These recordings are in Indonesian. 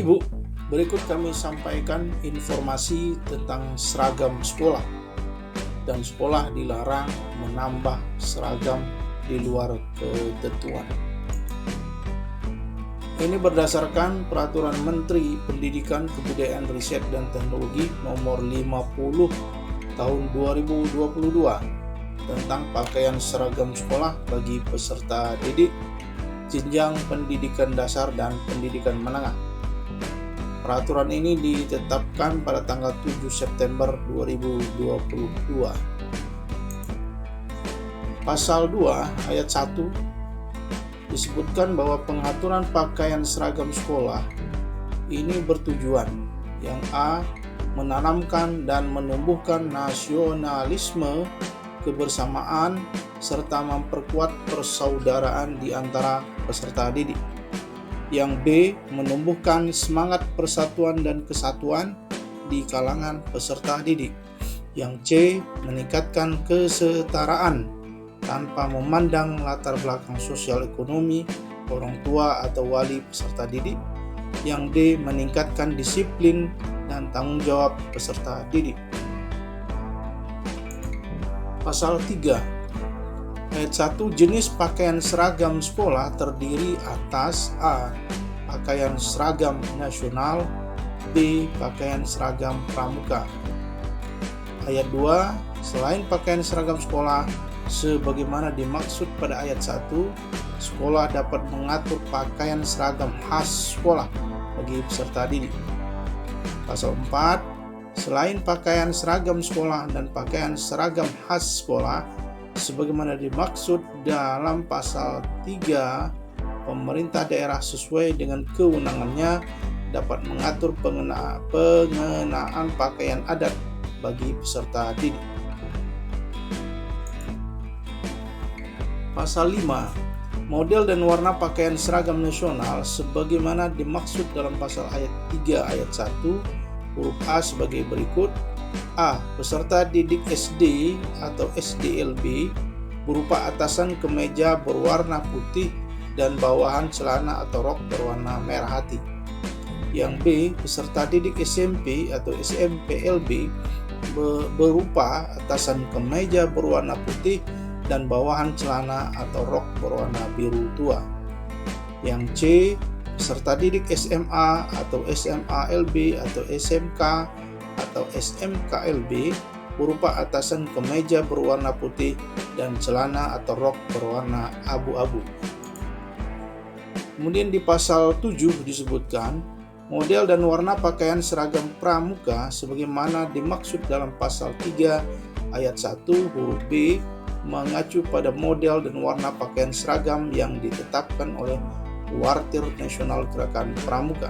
Ibu, berikut kami sampaikan informasi tentang seragam sekolah. Dan sekolah dilarang menambah seragam di luar ketentuan. Ini berdasarkan Peraturan Menteri Pendidikan, Kebudayaan, Riset, dan Teknologi Nomor 50 Tahun 2022 tentang pakaian seragam sekolah bagi peserta didik jenjang pendidikan dasar dan pendidikan menengah. Peraturan ini ditetapkan pada tanggal 7 September 2022. Pasal 2 ayat 1 disebutkan bahwa pengaturan pakaian seragam sekolah ini bertujuan yang A. menanamkan dan menumbuhkan nasionalisme, kebersamaan, serta memperkuat persaudaraan di antara peserta didik. Yang B. menumbuhkan semangat persatuan dan kesatuan di kalangan peserta didik. Yang C. meningkatkan kesetaraan tanpa memandang latar belakang sosial ekonomi, orang tua atau wali peserta didik. Yang D. meningkatkan disiplin dan tanggung jawab peserta didik. Pasal 3 Ayat 1, jenis pakaian seragam sekolah terdiri atas A. pakaian seragam nasional, B. pakaian seragam pramuka. Ayat 2, selain pakaian seragam sekolah sebagaimana dimaksud pada ayat 1, sekolah dapat mengatur pakaian seragam khas sekolah bagi peserta didik. Pasal 4, selain pakaian seragam sekolah dan pakaian seragam khas sekolah sebagaimana dimaksud dalam pasal 3, pemerintah daerah sesuai dengan kewenangannya dapat mengatur pengenaan pakaian adat bagi peserta didik. Pasal 5, model dan warna pakaian seragam nasional sebagaimana dimaksud dalam pasal ayat 3 ayat 1 huruf A sebagai berikut. A. Peserta didik SD atau SDLB berupa atasan kemeja berwarna putih dan bawahan celana atau rok berwarna merah hati. Yang B. Peserta didik SMP atau SMPLB berupa atasan kemeja berwarna putih dan bawahan celana atau rok berwarna biru tua. Yang C. Peserta didik SMA atau SMALB atau SMK atau SMKLB berupa atasan kemeja berwarna putih dan celana atau rok berwarna abu-abu. Kemudian di pasal 7 disebutkan model dan warna pakaian seragam pramuka sebagaimana dimaksud dalam pasal 3 ayat 1 huruf B mengacu pada model dan warna pakaian seragam yang ditetapkan oleh Wartir Nasional Gerakan Pramuka.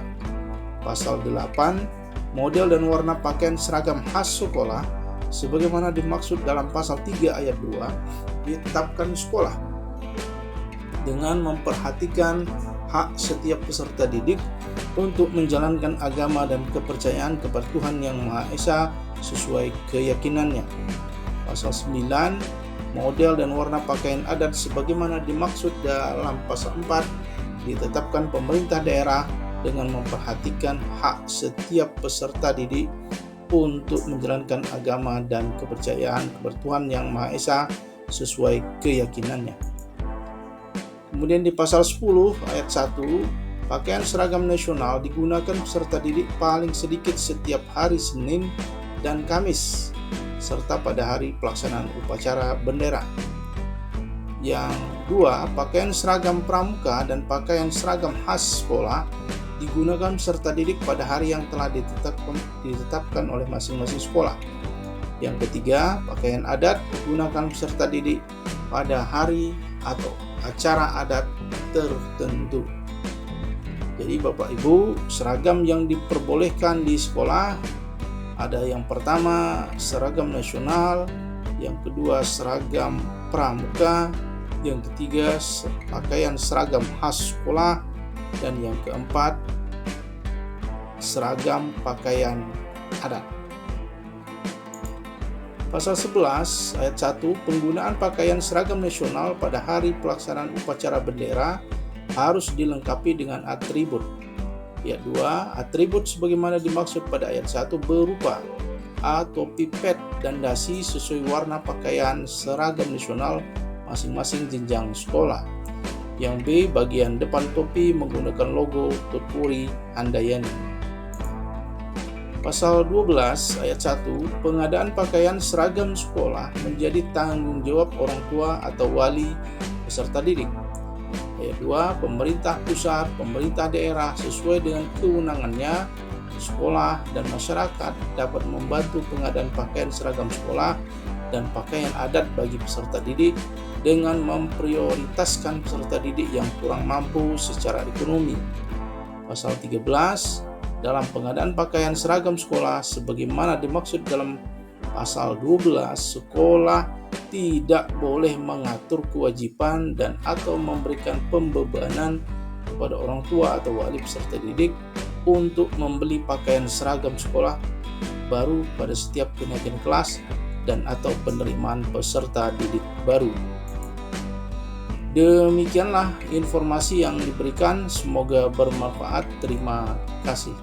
Pasal 8 model dan warna pakaian seragam khas sekolah sebagaimana dimaksud dalam pasal 3 ayat 2 ditetapkan sekolah dengan memperhatikan hak setiap peserta didik untuk menjalankan agama dan kepercayaan kepada Tuhan Yang Maha Esa sesuai keyakinannya. Pasal 9 model dan warna pakaian adat sebagaimana dimaksud dalam pasal 4 ditetapkan pemerintah daerah dengan memperhatikan hak setiap peserta didik untuk menjalankan agama dan kepercayaan kepada Tuhan Yang Maha Esa sesuai keyakinannya. Kemudian di pasal 10 ayat 1, pakaian seragam nasional digunakan peserta didik paling sedikit setiap hari Senin dan Kamis serta pada hari pelaksanaan upacara bendera. Yang 2, pakaian seragam pramuka dan pakaian seragam khas sekolah digunakan peserta didik pada hari yang telah ditetapkan oleh masing-masing sekolah. Yang ketiga, pakaian adat digunakan peserta didik pada hari atau acara adat tertentu. Jadi Bapak Ibu, seragam yang diperbolehkan di sekolah ada yang pertama seragam nasional, yang kedua seragam pramuka, yang ketiga pakaian seragam khas sekolah, dan yang keempat seragam pakaian adat. Pasal 11 ayat 1, penggunaan pakaian seragam nasional pada hari pelaksanaan upacara bendera harus dilengkapi dengan atribut. Ayat 2, atribut sebagaimana dimaksud pada ayat 1 berupa A. Topi pet dan dasi sesuai warna pakaian seragam nasional masing-masing jenjang sekolah. Yang B. Bagian depan topi menggunakan logo Tutpuri Handayani. Pasal 12 ayat 1, pengadaan pakaian seragam sekolah menjadi tanggung jawab orang tua atau wali peserta didik. Ayat 2, pemerintah pusat, pemerintah daerah sesuai dengan kewenangannya, sekolah dan masyarakat dapat membantu pengadaan pakaian seragam sekolah dan pakaian adat bagi peserta didik dengan memprioritaskan peserta didik yang kurang mampu secara ekonomi. Pasal 13, dalam pengadaan pakaian seragam sekolah sebagaimana dimaksud dalam pasal 12, sekolah tidak boleh mengatur kewajiban dan atau memberikan pembebanan kepada orang tua atau wali peserta didik untuk membeli pakaian seragam sekolah baru pada setiap kenaikan kelas dan atau penerimaan peserta didik baru. Demikianlah informasi yang diberikan, semoga bermanfaat. Terima kasih.